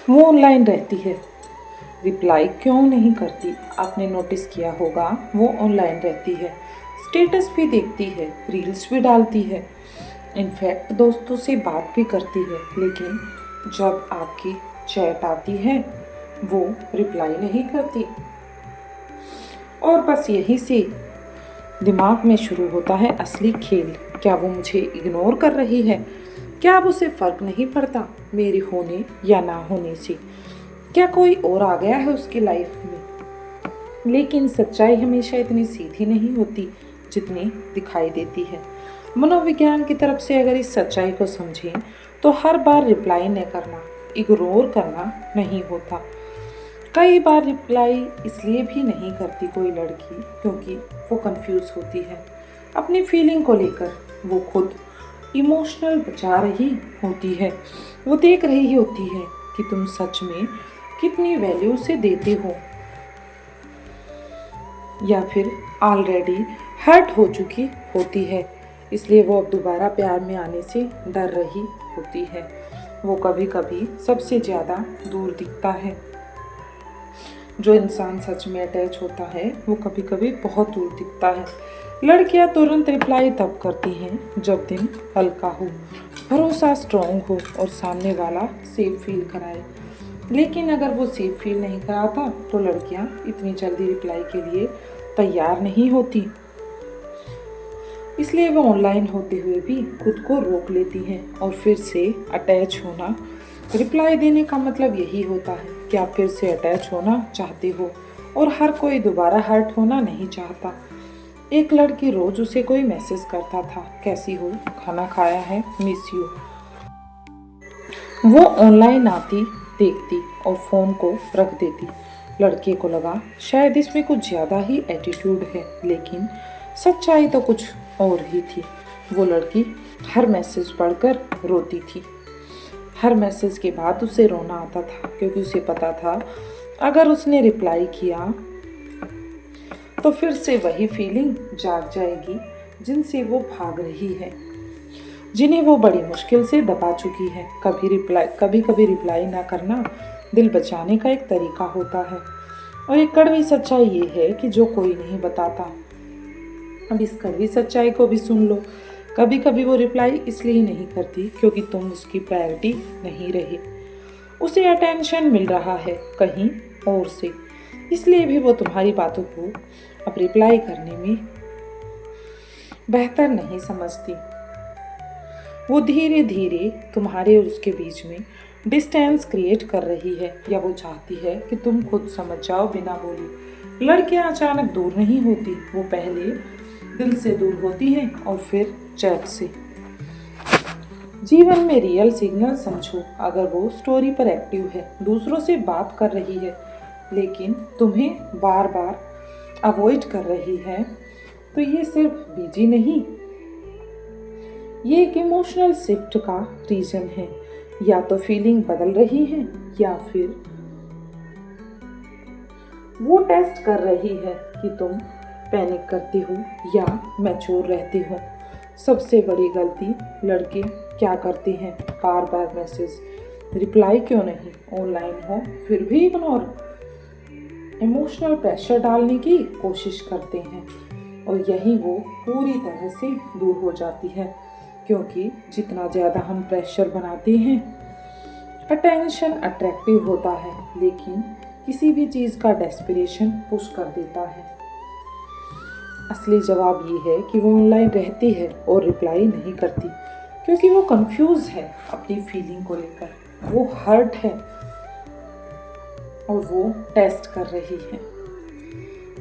वो ऑनलाइन रहती है, रिप्लाई क्यों नहीं करती? आपने नोटिस किया होगा, वो ऑनलाइन रहती है, स्टेटस भी देखती है, रील्स भी डालती है, इनफैक्ट दोस्तों से बात भी करती है, लेकिन जब आपकी चैट आती है वो रिप्लाई नहीं करती। और बस यहीं से दिमाग में शुरू होता है असली खेल। क्या वो मुझे इग्नोर कर रही है? क्या अब उसे फर्क नहीं पड़ता मेरे होने या ना होने से? क्या कोई और आ गया है उसकी लाइफ में? लेकिन सच्चाई हमेशा इतनी सीधी नहीं होती जितनी दिखाई देती है। मनोविज्ञान की तरफ से अगर इस सच्चाई को समझें तो हर बार रिप्लाई न करना इग्नोर करना नहीं होता। कई बार रिप्लाई इसलिए भी नहीं करती कोई लड़की क्योंकि वो कंफ्यूज होती है अपनी फीलिंग को लेकर। वो खुद इमोशनल बचा रही होती है, वो देख रही होती है कि तुम सच में कितनी वैल्यू से देते हो, या फिर ऑलरेडी हर्ट हो चुकी होती है, इसलिए वो अब दोबारा प्यार में आने से डर रही होती है। वो कभी कभी सबसे ज़्यादा दूर दिखता है। जो इंसान सच में अटैच होता है वो कभी कभी बहुत दूर दिखता है। लड़कियां तुरंत रिप्लाई तब करती हैं जब दिन हल्का हो, भरोसा स्ट्रॉन्ग हो और सामने वाला सेफ फील कराए। लेकिन अगर वो सेफ फील नहीं कराता तो लड़कियां इतनी जल्दी रिप्लाई के लिए तैयार नहीं होती। इसलिए वो ऑनलाइन होते हुए भी खुद को रोक लेती हैं और फिर से अटैच होना। रिप्लाई देने का मतलब यही होता है कि आप फिर से अटैच होना चाहते हो और हर कोई दोबारा हर्ट होना नहीं चाहता। एक लड़की रोज उसे कोई मैसेज करता था, कैसी हो, खाना खाया है, मिस यू। वो ऑनलाइन आती, देखती और फ़ोन को रख देती। लड़के को लगा शायद इसमें कुछ ज़्यादा ही एटीट्यूड है, लेकिन सच्चाई तो कुछ और ही थी। वो लड़की हर मैसेज पढ़कर रोती थी। हर मैसेज के बाद उसे रोना आता था क्योंकि उसे पता था अगर उसने रिप्लाई किया तो फिर से वही फीलिंग जाग जाएगी जिनसे वो भाग रही है, जिन्हें वो बड़ी मुश्किल से दबा चुकी है। कभी कभी रिप्लाई ना करना दिल बचाने का एक तरीका होता है। और एक कड़वी सच्चाई ये है कि जो कोई नहीं बताता। अब इस कड़वी सच्चाई को भी सुन लो। कभी कभी वो रिप्लाई इसलिए नहीं करती क्योंकि तुम उसकी प्रायोरिटी नहीं रहे। उसे अटेंशन मिल रहा है कहीं और से, इसलिए भी वो तुम्हारी बातों को अब रिप्लाई करने में बेहतर नहीं समझती। वो धीरे धीरे तुम्हारे और उसके बीच में डिस्टेंस क्रिएट कर रही है, या वो चाहती है कि तुम खुद समझ जाओ बिना बोले। लड़कियां अचानक दूर नहीं होती, वो पहले दिल से दूर होती हैं और फिर चैट से। जीवन में रियल सिग्नल समझो। अगर वो स्टोरी पर एक्टिव है, दूसरों से बात कर रही है, लेकिन तुम्हें बार बार अवॉइड कर रही है, तो ये सिर्फ बिजी नहीं, ये एक इमोशनल शिफ्ट का रीजन है। या तो फीलिंग बदल रही है या फिर वो टेस्ट कर रही है कि तुम पैनिक करते हो या मैच्योर रहते हो। सबसे बड़ी गलती लड़के क्या करते हैं, बार बार मैसेज, रिप्लाई क्यों नहीं, ऑनलाइन हो फिर भी इग्नोर, इमोशनल प्रेशर डालने की कोशिश करते हैं। और यही वो पूरी तरह से दूर हो जाती है, क्योंकि जितना ज़्यादा हम प्रेशर बनाते हैं, अटेंशन अट्रैक्टिव होता है, लेकिन किसी भी चीज़ का डेस्परेशन पुश कर देता है। असली जवाब ये है कि वो ऑनलाइन रहती है और रिप्लाई नहीं करती क्योंकि वो कंफ्यूज है अपनी फीलिंग को लेकर, वो हर्ट है और वो टेस्ट कर रही है।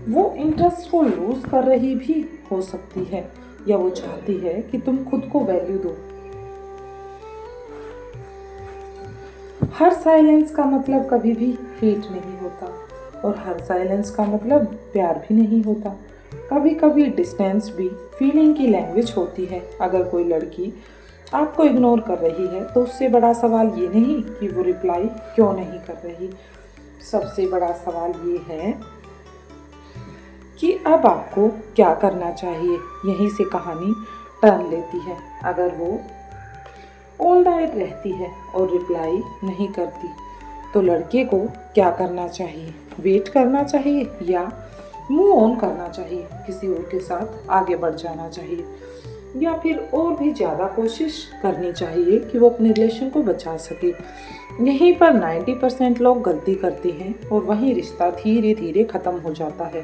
वो इंटरेस्ट को लूज कर रही भी हो सकती है, या वो चाहती है कि तुम खुद को वैल्यू दो। हर साइलेंस का मतलब कभी भी हेट नहीं होता और हर साइलेंस का मतलब प्यार भी नहीं होता। कभी कभी डिस्टेंस भी फीलिंग की लैंग्वेज होती है। अगर कोई लड़की आपको इग्नोर कर रही है तो उससे बड़ा सवाल ये नहीं कि वो रिप्लाई क्यों नहीं कर रही, सबसे बड़ा सवाल ये है कि अब आपको क्या करना चाहिए। यहीं से कहानी टर्न लेती है। अगर वो ऑनलाइन रहती है और रिप्लाई नहीं करती तो लड़के को क्या करना चाहिए? वेट करना चाहिए या मूव ऑन करना चाहिए, किसी और के साथ आगे बढ़ जाना चाहिए, या फिर और भी ज़्यादा कोशिश करनी चाहिए कि वो अपने रिलेशन को बचा सके। यहीं पर 90% लोग गलती करते हैं और वहीं रिश्ता धीरे धीरे ख़त्म हो जाता है।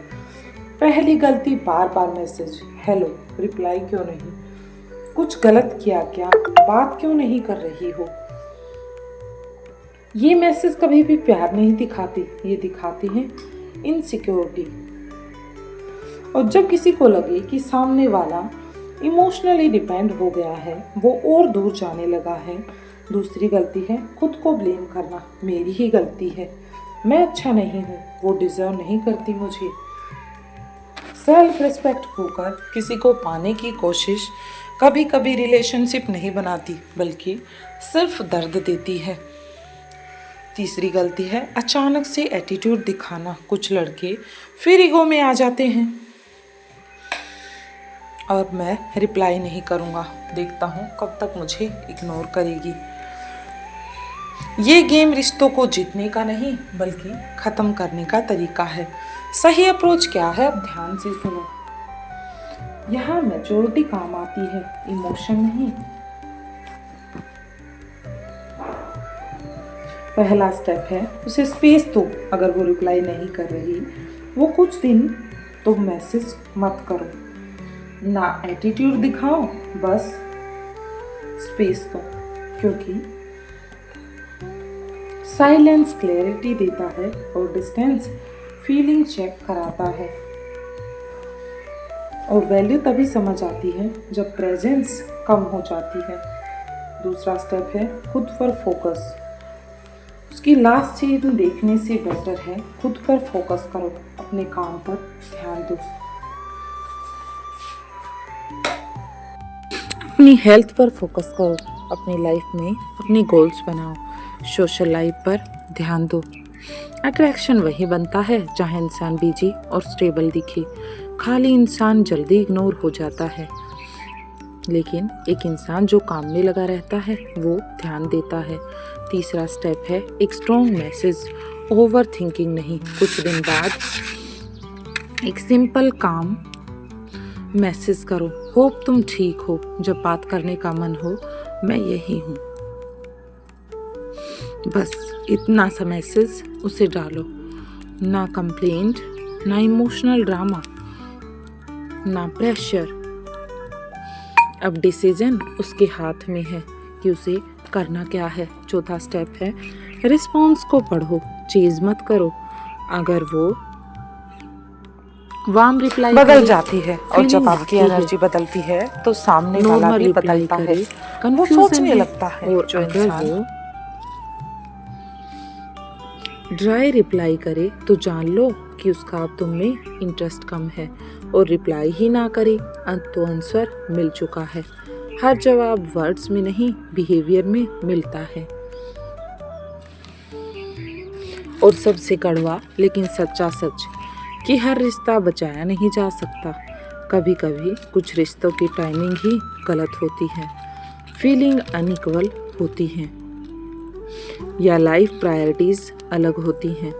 पहली गलती, बार बार मैसेज, हेलो, रिप्लाई क्यों नहीं, कुछ गलत किया क्या, बात क्यों नहीं कर रही हो। ये मैसेज कभी भी प्यार नहीं दिखाते, ये दिखाते हैं इनसिक्योरिटी। और जब किसी को लगे कि सामने वाला इमोशनली डिपेंड हो गया है, वो और दूर जाने लगा है। दूसरी गलती है खुद को ब्लेम करना, मेरी ही गलती है, मैं अच्छा नहीं हूँ, वो डिजर्व नहीं करती मुझे। सेल्फ रिस्पेक्ट खोकर किसी को पाने की कोशिश कभी कभी रिलेशनशिप नहीं बनाती, बल्कि सिर्फ दर्द देती है। तीसरी गलती है अचानक से एटीट्यूड दिखाना। कुछ लड़के फिर ईगो में आ जाते हैं और मैं रिप्लाई नहीं करूँगा, देखता हूँ कब तक मुझे इग्नोर करेगी। ये गेम रिश्तों को जीतने का नहीं बल्कि ख़त्म करने का तरीका है। सही अप्रोच क्या है, अब ध्यान से सुनो। यहाँ मैच्योरिटी काम आती है, इमोशन नहीं। पहला स्टेप है उसे स्पेस दो। अगर वो रिप्लाई नहीं कर रही वो कुछ दिन, तो मैसेज मत करो, ना एटीट्यूड दिखाओ, बस स्पेस दो, क्योंकि साइलेंस क्लैरिटी देता है और डिस्टेंस फीलिंग चेक कराता है। और वैल्यू तभी समझ आती है जब प्रेजेंस कम हो जाती है। दूसरा स्टेप है खुद पर फोकस। उसकी लास्ट सीन देखने से बेटर है खुद पर फोकस करो, अपने काम पर ध्यान दो, अपनी हेल्थ पर फोकस करो, अपनी लाइफ में अपने गोल्स बनाओ, सोशल लाइफ पर ध्यान दो। अट्रैक्शन वही बनता है जहाँ इंसान बिजी और स्टेबल दिखे। खाली इंसान जल्दी इग्नोर हो जाता है, लेकिन एक इंसान जो काम में लगा रहता है वो ध्यान देता है। तीसरा स्टेप है एक स्ट्रॉन्ग मैसेज, ओवर थिंकिंग नहीं। कुछ दिन बाद एक सिंपल काम मैसेज करो, होप तुम ठीक हो, जब बात करने का मन हो मैं यही हूँ, बस इतना सा मैसेज उसे डालो। ना कंप्लेंट, ना इमोशनल ड्रामा, ना प्रेशर। अब डिसीजन उसके हाथ में है कि उसे करना क्या है। चौथा स्टेप है रिस्पॉन्स को पढ़ो, चेज मत करो। अगर वो वार्म रिप्लाई बदल जाती है और जब आपकी एनर्जी बदलती है तो सामने वाला भी बदलता है, वो सोचने लगता है। और जो इंसान ड्राई रिप्लाई करे तो जान लो कि उसका अब तुम में इंटरेस्ट कम है, और रिप्लाई ही ना करे तो आंसर मिल चुका है। हर जवाब वर्ड्स में नहीं बिहेवियर में मिलता है। और सबसे कड़वा लेकिन सच्चा सच कि हर रिश्ता बचाया नहीं जा सकता। कभी कभी कुछ रिश्तों की टाइमिंग ही गलत होती है, फीलिंग अनइक्वल होती हैं, या लाइफ प्रायोरिटीज अलग होती हैं।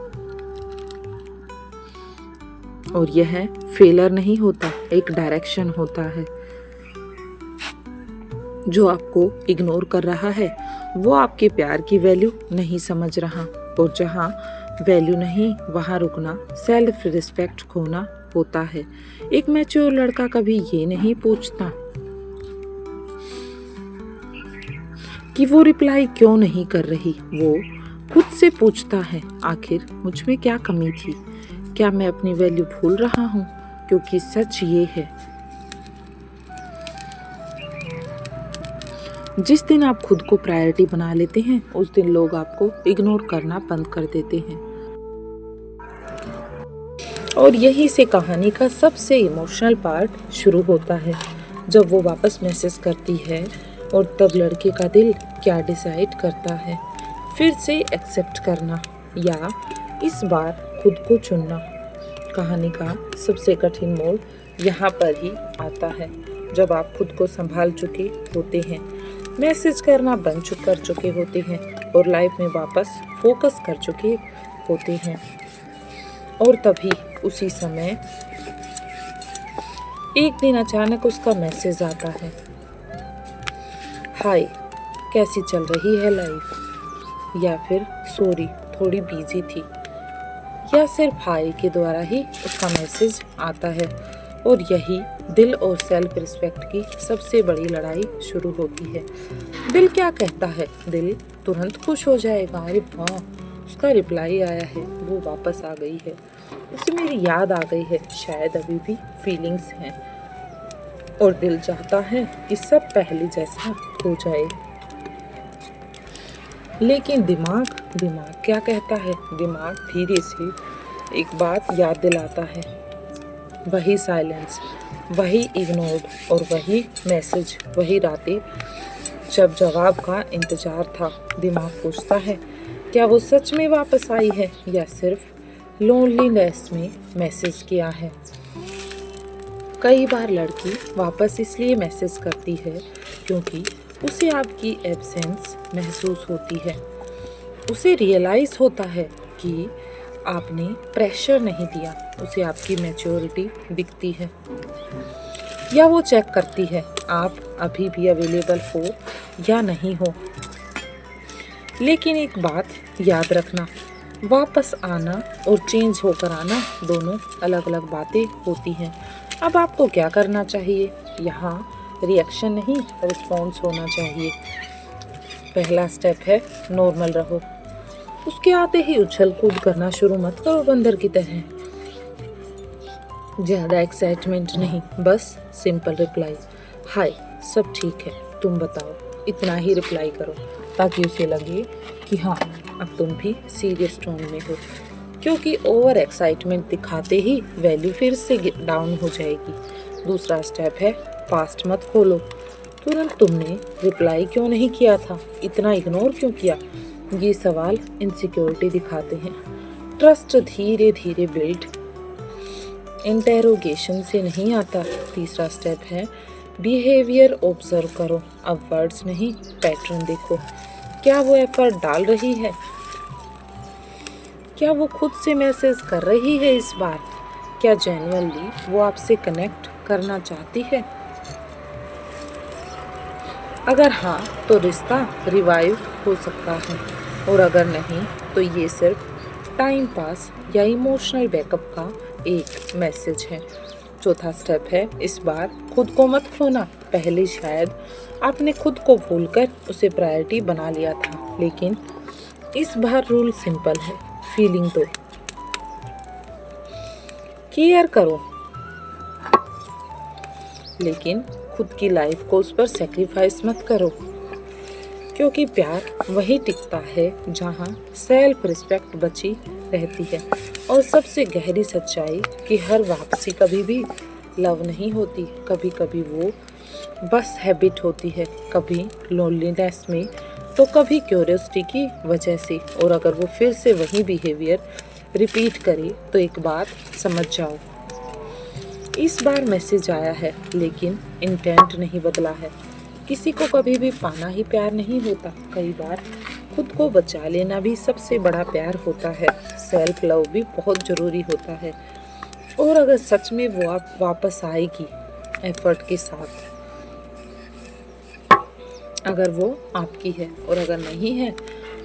और यह फेलर नहीं होता, एक डायरेक्शन होता है। जो आपको इग्नोर कर रहा है वो आपके प्यार की वैल्यू नहीं समझ रहा, और जहाँ वैल्यू नहीं वहाँ रुकना सेल्फ रिस्पेक्ट खोना होता है। एक मैच्योर लड़का कभी ये नहीं पूछता कि वो रिप्लाई क्यों नहीं कर रही, वो खुद से पूछता है आखिर मुझ में क्या कमी थी, क्या मैं अपनी वैल्यू भूल रहा हूँ। क्योंकि सच ये है, जिस दिन आप खुद को प्रायोरिटी बना लेते हैं उस दिन लोग आपको इग्नोर करना बंद कर देते हैं। और यही से कहानी का सबसे इमोशनल पार्ट शुरू होता है, जब वो वापस मैसेज करती है और तब लड़के का दिल क्या डिसाइड करता है, फिर से एक्सेप्ट करना या इस बार खुद को चुनना। कहानी का सबसे कठिन मोड़ यहाँ पर ही आता है, जब आप खुद को संभाल चुके होते हैं, मैसेज करना बंद कर चुके होते हैं, और लाइफ में वापस फोकस कर चुके होते हैं। और तभी उसी समय एक दिन अचानक उसका मैसेज आता है, हाय कैसी चल रही है लाइफ, या फिर सॉरी थोड़ी बिजी थी, या सिर्फ हाय के द्वारा ही उसका मैसेज आता है। और यही दिल और सेल्फ रिस्पेक्ट की सबसे बड़ी लड़ाई शुरू होती है। दिल क्या कहता है? दिल तुरंत खुश हो जाएगा, अरे वाह उसका रिप्लाई आया है, वो वापस आ गई है, उसे मेरी याद आ गई है, शायद अभी भी फीलिंग्स हैं। और दिल चाहता है कि सब पहले जैसा हो जाए। लेकिन दिमाग क्या कहता है? दिमाग धीरे से एक बात याद दिलाता है, वही साइलेंस, वही इग्नोर्ड और वही मैसेज, वही रातें जब जवाब का इंतजार था। दिमाग पूछता है, क्या वो सच में वापस आई है या सिर्फ लोनलीनेस में मैसेज किया है? कई बार लड़की वापस इसलिए मैसेज करती है क्योंकि उसे आपकी एब्सेंस महसूस होती है। उसे रियलाइज़ होता है कि आपने प्रेशर नहीं दिया, उसे आपकी मैच्योरिटी दिखती है। या वो चेक करती है आप अभी भी अवेलेबल हो या नहीं हो। लेकिन एक बात याद रखना, वापस आना और चेंज होकर आना दोनों अलग अलग बातें होती हैं। अब आपको क्या करना चाहिए? यहाँ रिएक्शन नहीं, रिस्पॉन्स होना चाहिए। पहला स्टेप है नॉर्मल रहो। उसके आते ही उछल कूद करना शुरू मत करो बंदर की तरह। ज़्यादा एक्साइटमेंट नहीं, बस सिंपल रिप्लाई, हाय सब ठीक है तुम बताओ, इतना ही रिप्लाई करो ताकि उसे लगे कि हाँ अब तुम भी सीरियस टोन में हो। क्योंकि ओवर एक्साइटमेंट दिखाते ही वैल्यू फिर से डाउन हो जाएगी। दूसरा स्टेप है पास्ट मत खोलो। तुरंत तुमने रिप्लाई क्यों नहीं किया था, इतना इग्नोर क्यों किया, ये सवाल इनसिक्योरिटी दिखाते हैं। ट्रस्ट धीरे धीरे बिल्ड, इंटेरोगेशन से नहीं आता। तीसरा स्टेप है बिहेवियर ऑब्जर्व करो। अब वर्ड्स नहीं, पैटर्न देखो। क्या वो एफर्ट डाल रही है? क्या वो खुद से मैसेज कर रही है इस बार? क्या जेन्युइनली वो आपसे कनेक्ट करना चाहती है? अगर हाँ तो रिश्ता रिवाइव हो सकता है, और अगर नहीं तो ये सिर्फ टाइम पास या इमोशनल बैकअप का एक मैसेज है। चौथा स्टेप है इस बार खुद को मत खोना। पहले शायद आपने खुद को भूलकर उसे प्रायोरिटी बना लिया था, लेकिन इस बार रूल सिंपल है, फीलिंग दो, केयर करो, लेकिन खुद की लाइफ को उस पर सेक्रीफाइस मत करो। क्योंकि प्यार वही टिकता है जहाँ सेल्फ रिस्पेक्ट बची रहती है। और सबसे गहरी सच्चाई कि हर वापसी कभी भी लव नहीं होती, कभी कभी वो बस हैबिट होती है, कभी लोनलीनेस में तो कभी क्यूरियोसिटी की वजह से। और अगर वो फिर से वही बिहेवियर रिपीट करे तो एक बात समझ जाओ, इस बार मैसेज आया है लेकिन इंटेंट नहीं बदला है। किसी को कभी भी पाना ही प्यार नहीं होता, कई बार खुद को बचा लेना भी सबसे बड़ा प्यार होता है। सेल्फ लव भी बहुत ज़रूरी होता है। और अगर सच में वो आप वापस आएगी एफर्ट के साथ, अगर वो आपकी है, और अगर नहीं है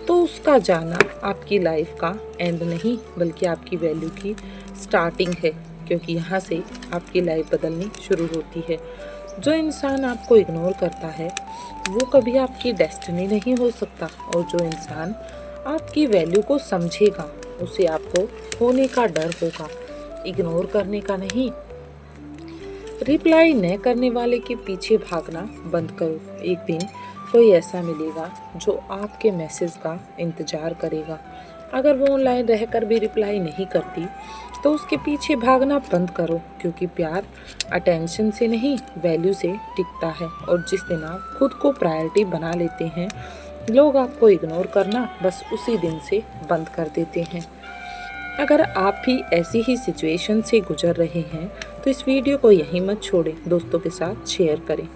तो उसका जाना आपकी लाइफ का एंड नहीं बल्कि आपकी वैल्यू की स्टार्टिंग है। क्योंकि यहाँ से आपकी लाइफ बदलनी शुरू होती है। जो इंसान आपको इग्नोर करता है वो कभी आपकी डेस्टिनी नहीं हो सकता, और जो इंसान आपकी वैल्यू को समझेगा उसे आपको खोने का डर होगा, इग्नोर करने का नहीं। रिप्लाई न करने वाले के पीछे भागना बंद करो। एक दिन कोई ऐसा मिलेगा जो आपके मैसेज का इंतज़ार करेगा। अगर वो ऑनलाइन रहकर भी रिप्लाई नहीं करती तो उसके पीछे भागना बंद करो। क्योंकि प्यार अटेंशन से नहीं वैल्यू से टिकता है। और जिस दिन आप खुद को प्रायोरिटी बना लेते हैं, लोग आपको इग्नोर करना बस उसी दिन से बंद कर देते हैं। अगर आप भी ऐसी ही सिचुएशन से गुजर रहे हैं तो इस वीडियो को यहीं मत छोड़ें, दोस्तों के साथ शेयर करें।